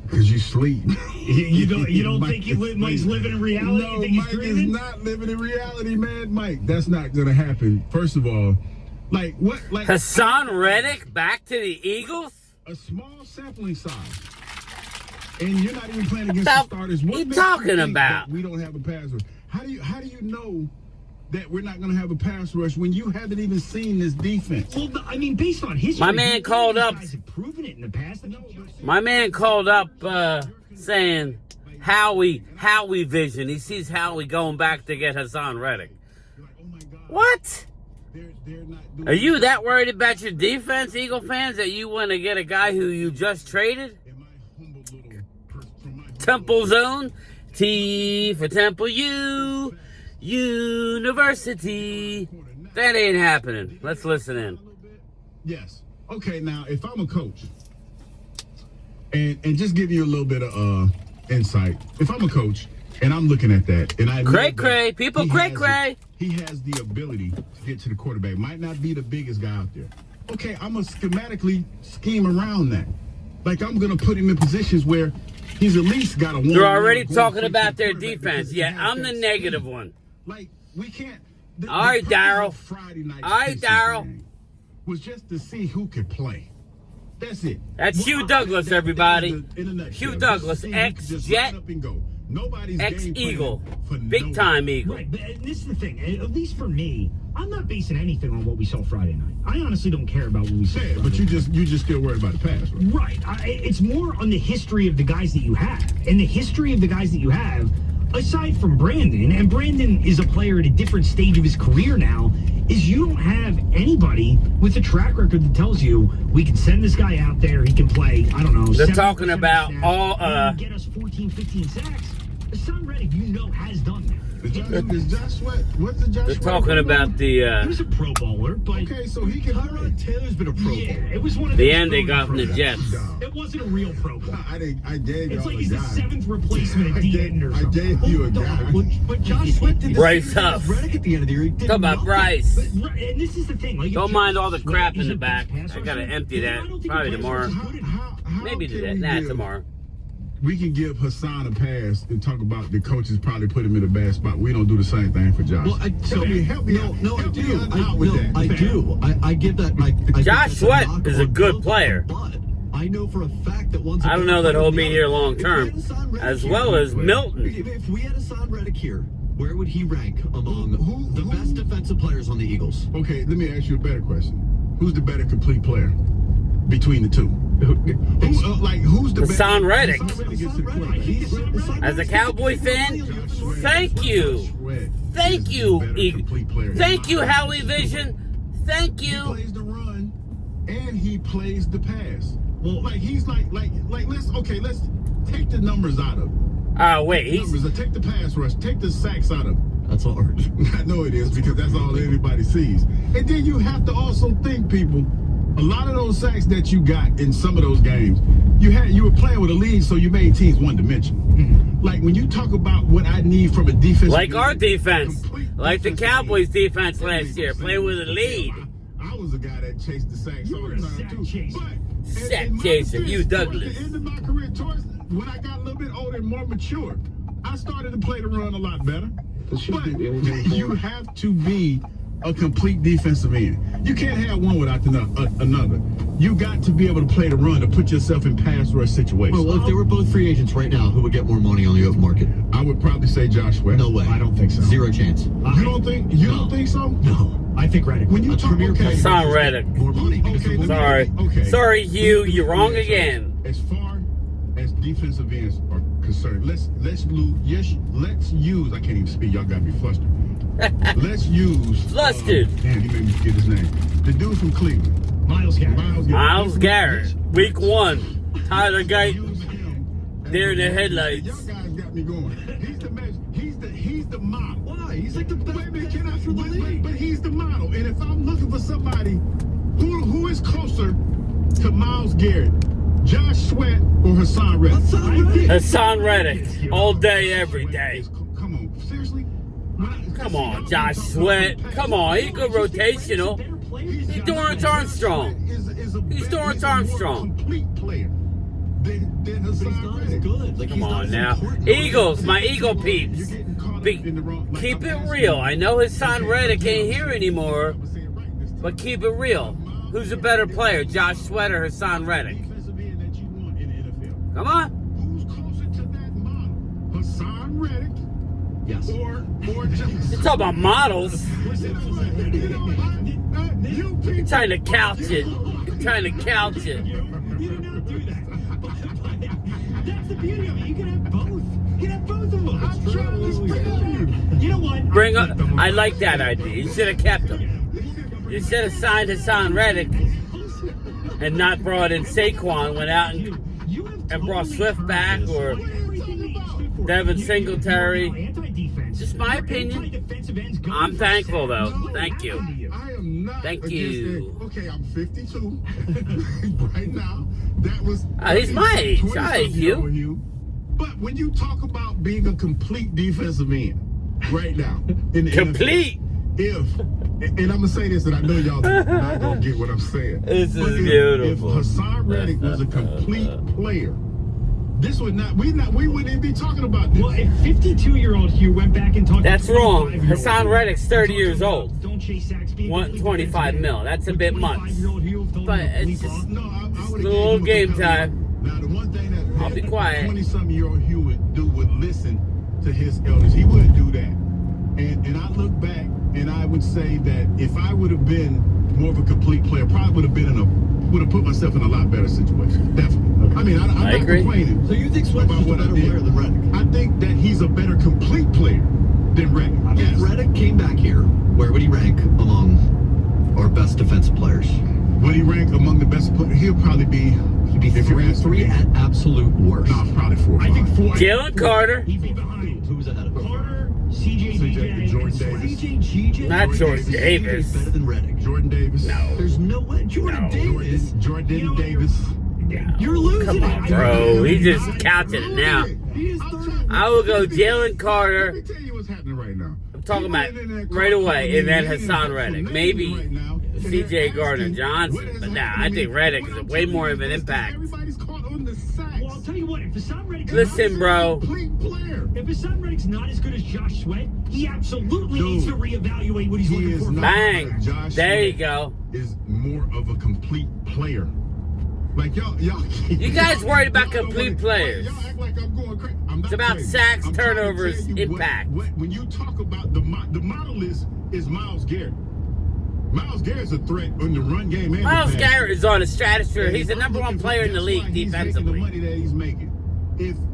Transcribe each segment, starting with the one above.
Because you sleep. You don't think Mike's living in reality? No, you think Mike is not living in reality, man. Mike, that's not gonna happen. First of all, like what? Like Hassan Reddick back to the Eagles? A small sampling size, and you're not even playing against the starters. What you makes talking you think about? that we don't have a pass rush. How do you know that we're not going to have a pass rush when you haven't even seen this defense? Well, I mean, based on history, my man called up. Guys have proven it in the past. My man called up saying Howie vision. He sees Howie going back to get Hassan Reddick. What? Are you that worried about your defense, Eagle fans, that you want to get a guy who you just traded? Temple Zone, T for Temple U, University. That ain't happening. Let's listen in. Yes. Okay, now, if I'm a coach, and just give you a little bit of insight, if I'm a coach, and I'm looking at that, and I cray, people cray. He has the ability to get to the quarterback. Might not be the biggest guy out there. Okay, I'm gonna schematically scheme around that. Like I'm gonna put him in positions where he's at least got a one. You're already talking about their defense. Yeah, I'm the negative one. Like we can't. All right, Daryl. All right, Daryl. Was just to see who could play. That's it. That's Hugh Douglas, everybody. Hugh Douglas, ex-Jet. Ex-Eagle. Big time Eagle. Right, but this is the thing. At least for me, I'm not basing anything on what we saw Friday night. I honestly don't care about what we saw. Yeah, but you just still worried about the pass, right? Right. It's more on the history of the guys that you have. And the history of the guys that you have, aside from Brandon, and Brandon is a player at a different stage of his career now, is you don't have anybody with a track record that tells you we can send this guy out there, he can play, I don't know. They're talking about snaps, all get us 14, 15 sacks. Hassan Reddick, has done that. Is Josh Sweat? What's the Josh They're Sweat talking about the he was a Pro Bowler, but okay, so he can. Tyrod Taylor's been a Pro Bowler. It was one of the end they got from the Jets. It wasn't a real Pro Bowler. I gave you It's like a he's guy. the seventh replacement at the end or something. I gave you a guy. But Josh Sweat did Bryce Huff. Reddick at the end of the year. Talk about Bryce. But, and this is the thing. Like, Don't mind all the crap in the back. I gotta empty that probably tomorrow. Maybe do that. Nah, tomorrow. We can give Hassan a pass and talk about the coaches probably put him in a bad spot. We don't do the same thing for Josh. Well, help me out. No, I do. I give that. Josh Sweat is a good player. But I know for a fact that once I don't know that he'll be here long term, as well as Milton. If we had Hassan Reddick here, where would he rank among the best defensive players on the Eagles? Okay, let me ask you a better question. Who's the better complete player between the two? Who's the Hassan Reddick. Reddick. As a Cowboy fan, thank you. Thank you, thank you, Howie Vision. Thank He you. plays the run and he plays the pass. Well, he's like let's take the numbers out of it. Oh, wait, Take the pass rush, take the sacks out of it. That's hard. I know it is because that's all anybody sees. And then you have to also think, people, a lot of those sacks that you got in some of those games, you were playing with a lead, so you made teams one dimension. Mm-hmm. Like when you talk about what I need from a defense, like our defense, like the Cowboys defense last year, playing with a lead. I was a guy that chased the sacks all the time too. Sack chaser, Hugh Douglas. At the end of my career, when I got a little bit older and more mature, I started to play the run a lot better. But you have to be a complete defensive end. You can't have one without another. You got to be able to play the run to put yourself in pass rush situations. Well, if they were both free agents right now, who would get more money on the open market? I would probably say Josh Sweat. No way. I don't think so. Zero chance. You don't think? You don't think so? No. I think Reddick. When you talk, Hassan Reddick. More money. Sorry. Sorry, Hugh. You're wrong again. As far as defensive ends are concerned, let's use. I can't even speak. Y'all got me flustered. Let's use. Flustered. Damn, he made me forget his name. The dude from Cleveland. Myles Garrett. Myles Garrett. Week 1. Tyler Gate. There in the headlights. Y'all guys got me going. He's the measure. He's the model. Why? He's like the best. But he's the model. And if I'm looking for somebody who is closer to Myles Garrett, Josh Sweat or Hassan Reddick? Hassan Reddick. All day, every day. Come on, seriously? Come on, Josh Sweat. Come on, he's good rotational. He's Dorrance Armstrong. He's Dorrance Armstrong. Complete player. than But he's Hassan not as Reddick. good. Like, Come he's not on as now. important. Eagles, my Eagle peeps. You're getting caught up Be, in the wrong. Like, keep I'm it asking real. you. I know Hassan Okay, Reddick you ain't know, here I'm anymore, gonna say it right this time. but keep it real. Who's a better player, Josh Sweat or Hassan Reddick? Defensive end that you want in the NFL. Come on. Who's closer to that model? Hassan Reddick Yes. or just You talk about models. You You're trying to couch it. You're trying to couch it. You do not do that. But that's the beauty of it. You can have both. You can have both of them. I'm trying to spare you. You know what? Bring up. I like that idea. You should have kept him. You should have signed Hassan Reddick and not brought in Saquon. Went out and brought Swift back or Devin Singletary. Just my opinion. I'm thankful though. Thank you. I am not. Thank against you. that. Okay, I'm 52 right now. That was. He's my age. 20-something I ain't year old you. But when you talk about being a complete defensive end right now in the Complete. NFL, and I'm gonna say this, and I know y'all not gonna get what I'm saying. This But is if beautiful. Hassan Reddick was a complete player, this would not. We wouldn't even be talking about this. Well, if 52-year-old Hugh went back and talked That's to wrong. 25-year-old Hassan Hugh, Reddick's 30 and years talked old. about, don't chase sacks, be a Want complete 25 defensive mil. end. That's a Would bit much. 25-year-old Hugh have told But him to it's leave just- off? No, I would have little game time. Now, the one thing that I'll be quiet. 20-something-year-old Hugh would do would listen to his elders. He would do that. And I look back and I would say that if I would have been more of a complete player, probably would have put myself in a lot better situation. Definitely. Okay. I mean, I'm not agree. complaining. So you think Swift About is a what I better did. player than Reddick? I think that he's a better complete player than Reddick. If Reddick came back here, where would he rank among our best defensive players? Would he rank among the best players? He'll probably be. He'd be if you ask three me, at absolute worst. no, probably 4 or 5. I think 4. Jalen Carter. He'd be behind. Who's ahead of him? Carter, CJ, DJ, Jordan Davis. CJ, Not Jordan CJ Davis. is better than Reddick. Jordan Davis. No. There's no way. Jordan No. Davis. Jordan You know what, Davis. You're losing Come on, it. bro. He just couching it now. I will go Jalen Carter. Let me tell you what's happening right now. I'm talking about right away, and then Hassan Reddick. Maybe C.J. Gardner-Johnson, but nah, I think Reddick is way more of an impact. Everybody's caught on the sacks. Well, I'll tell you what. If Hassan Reddick's Listen, bro. Complete player. If Hassan Reddick's not as good as Josh Sweat, he absolutely Dude, needs to reevaluate what he's he looking is for. not. Bang. Josh There you Sweat go. Is more of a complete player. Like y'all. You guys worried about y'all don't complete wanna- players. Y'all act like I'm going crazy. I'm not It's about crazy. sacks, I'm trying to turnovers, tell you impact. when you talk about the model is Myles Garrett. Myles Garrett's a threat in the run game. And Myles the pass. Garrett is on a stratosphere. And He's the I'm number one looking for- player in the that's league why he's making defensively. the money that he's making.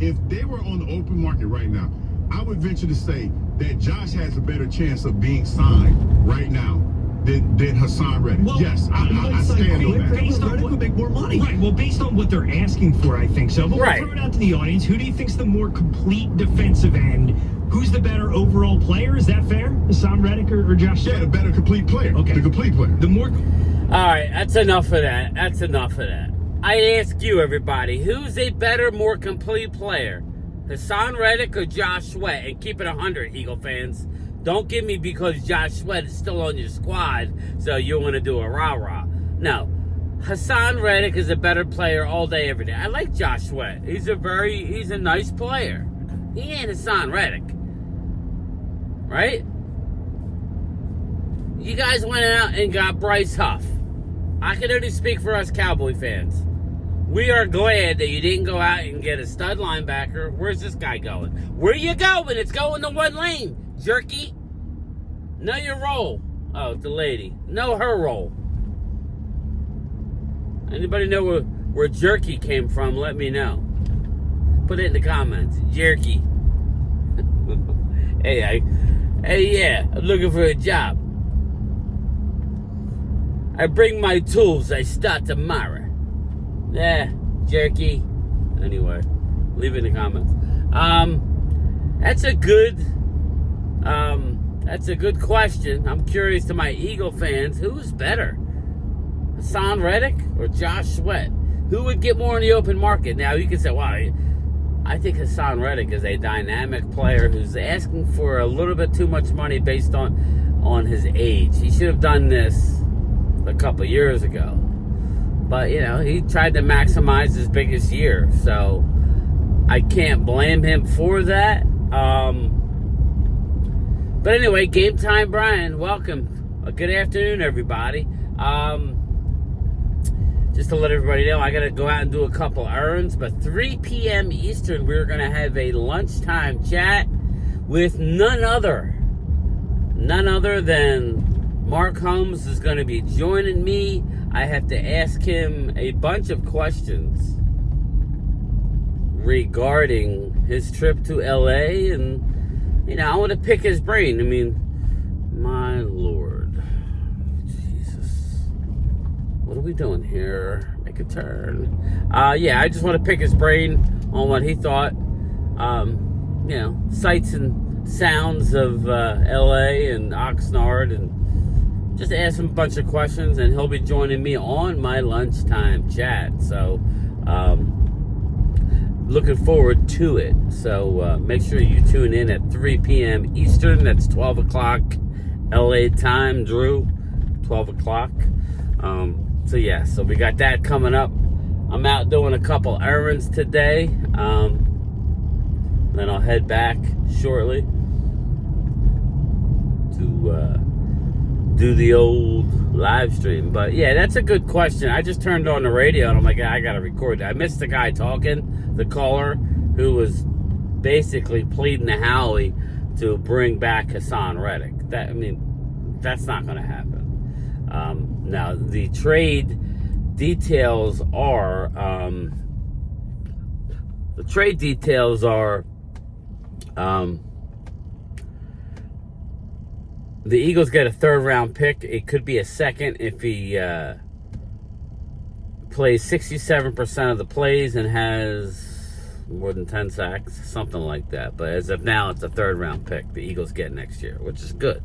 If they were on the open market right now, I would venture to say that Josh has a better chance of being signed right now than Hassan Reddick. Well, Yes, I stand on that. Based on Reddick what- would make more money. Right, well, based on what they're asking for, I think so. But Right. we'll throw it out to the audience. Who do you think's the more complete defensive end? Who's the better overall player? Is that fair? Hassan Reddick or Josh Yeah, the Sweat? better complete player. Okay. The complete player. The more... All right, that's enough of that. That's enough of that. I ask you, everybody, who's a better, more complete player? Hassan Reddick or Josh Sweat? And keep it 100, Eagle fans. Don't give me because Josh Sweat is still on your squad, so you want to do a rah-rah. No. Hassan Reddick is a better player all day, every day. I like Josh Sweat. He's a nice player. He ain't Hassan Reddick. Right? You guys went out and got Bryce Huff. I can only speak for us Cowboy fans. We are glad that you didn't go out and get a stud linebacker. Where's this guy going? Where you going? It's going to one lane, jerky. Know your role. Oh, it's the lady. Know her role. Anybody know where jerky came from? Let me know. Put it in the comments. Jerky. Hey, yeah, I'm looking for a job. I bring my tools. I start tomorrow. Yeah, jerky. Anyway, leave it in the comments. That's a good question. I'm curious to my Eagle fans, who's better? Hassan Reddick or Josh Sweat? Who would get more in the open market? Now, you can say, well, I think Hassan Reddick is a dynamic player who's asking for a little bit too much money based on his age. He should have done this a couple years ago. But, you know, he tried to maximize his biggest year. So I can't blame him for that. But anyway, Game Time Brian, welcome. Good afternoon, everybody. Just to let everybody know, I got to go out and do a couple errands. But 3 p.m. Eastern, we're going to have a lunchtime chat with none other than Mark Holmes is going to be joining me. I have to ask him a bunch of questions regarding his trip to LA, and, you know, I want to pick his brain. I mean, my Lord. Jesus. What are we doing here? Make a turn. Yeah, I just want to pick his brain on what he thought. You know, sights and sounds of LA and Oxnard, and just ask him a bunch of questions, and he'll be joining me on my lunchtime chat. So, looking forward to it. So, make sure you tune in at 3 p.m. Eastern. That's 12 o'clock LA time, Drew. 12 o'clock. So, yeah, so we got that coming up. I'm out doing a couple errands today. Then I'll head back shortly to do the old live stream. But yeah, that's a good question. I just turned on the radio and I'm like, I gotta record that. I missed the guy talking, the caller, who was basically pleading to Howie to bring back Hassan Reddick. That, I mean, that's not gonna happen. Now the trade details are the Eagles get a third-round pick. It could be a second if he plays 67% of the plays and has more than 10 sacks, something like that. But as of now, it's a third-round pick the Eagles get next year, which is good.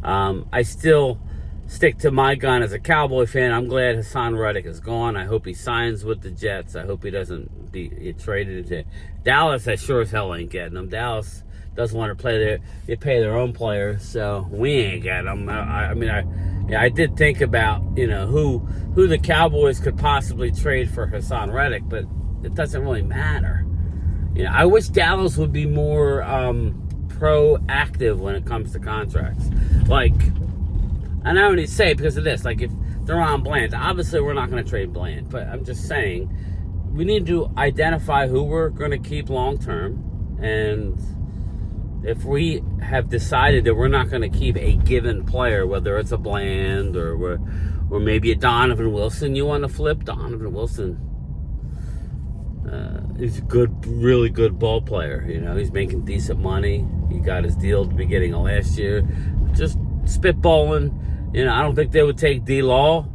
I still stick to my gun as a Cowboy fan. I'm glad Hassan Reddick is gone. I hope he signs with the Jets. I hope he doesn't be traded into Dallas. I sure as hell ain't getting him. Dallas doesn't want to play they pay their own players, so we ain't getting them. I did think about, you know, who the Cowboys could possibly trade for Hassan Reddick, but it doesn't really matter. You know, I wish Dallas would be more proactive when it comes to contracts. Like, and I only say it because of this, like if they're on Bland, obviously we're not going to trade Bland, but I'm just saying we need to identify who we're going to keep long term, and if we have decided that we're not going to keep a given player, whether it's a Bland or maybe a Donovan Wilson, you want to flip Donovan Wilson. He's a good, really good ball player. You know, he's making decent money. He got his deal at the beginning of last year. Just spitballing. You know, I don't think they would take D-Law,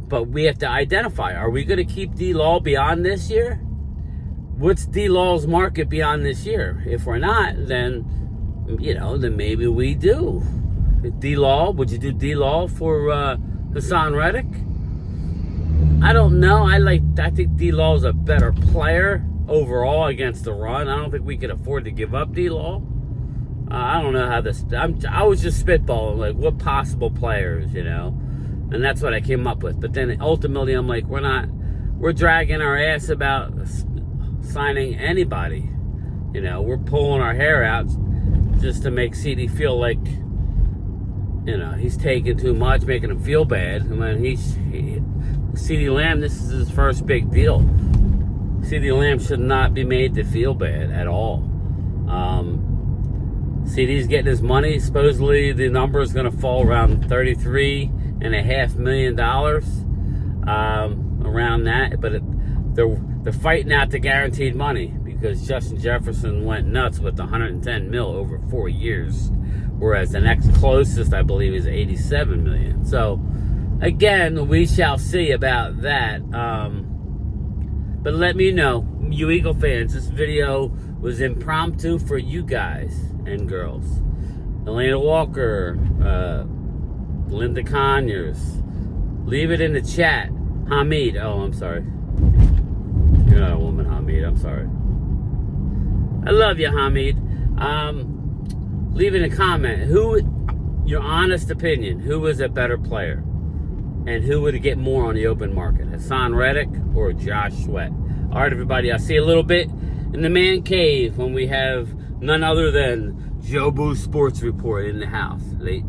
but we have to identify. Are we going to keep D-Law beyond this year? What's D-Law's market beyond this year? If we're not, then, you know, then maybe we do. D-Law, would you do D-Law for Hassan Reddick? I don't know. I think D-Law is a better player overall against the run. I don't think we can afford to give up D-Law. I don't know how this... I was just spitballing, like, what possible players, you know? And that's what I came up with. But then ultimately, I'm like, we're dragging our ass about signing anybody. You know, we're pulling our hair out just to make CD feel like, you know, he's taking too much, making him feel bad. I mean, CD Lamb, this is his first big deal. CD Lamb should not be made to feel bad at all. CD's getting his money. Supposedly the number is going to fall around $33.5 million, around that. But they're fighting out the guaranteed money because Justin Jefferson went nuts with $110 million over 4 years, whereas the next closest, I believe, is $87 million. So again, we shall see about that. But let me know, you Eagle fans, this video was impromptu for you guys and girls. Elena Walker, Linda Conyers. Leave it in the chat. Hamid. Oh, I'm sorry. You're not a woman, Hamid. I'm sorry. I love you, Hamid. Leave in a comment. Your honest opinion. Who is a better player? And who would get more on the open market, Hassan Reddick or Josh Sweat? All right, everybody, I'll see you a little bit in the man cave when we have none other than Jobu Sports Report in the house. Late.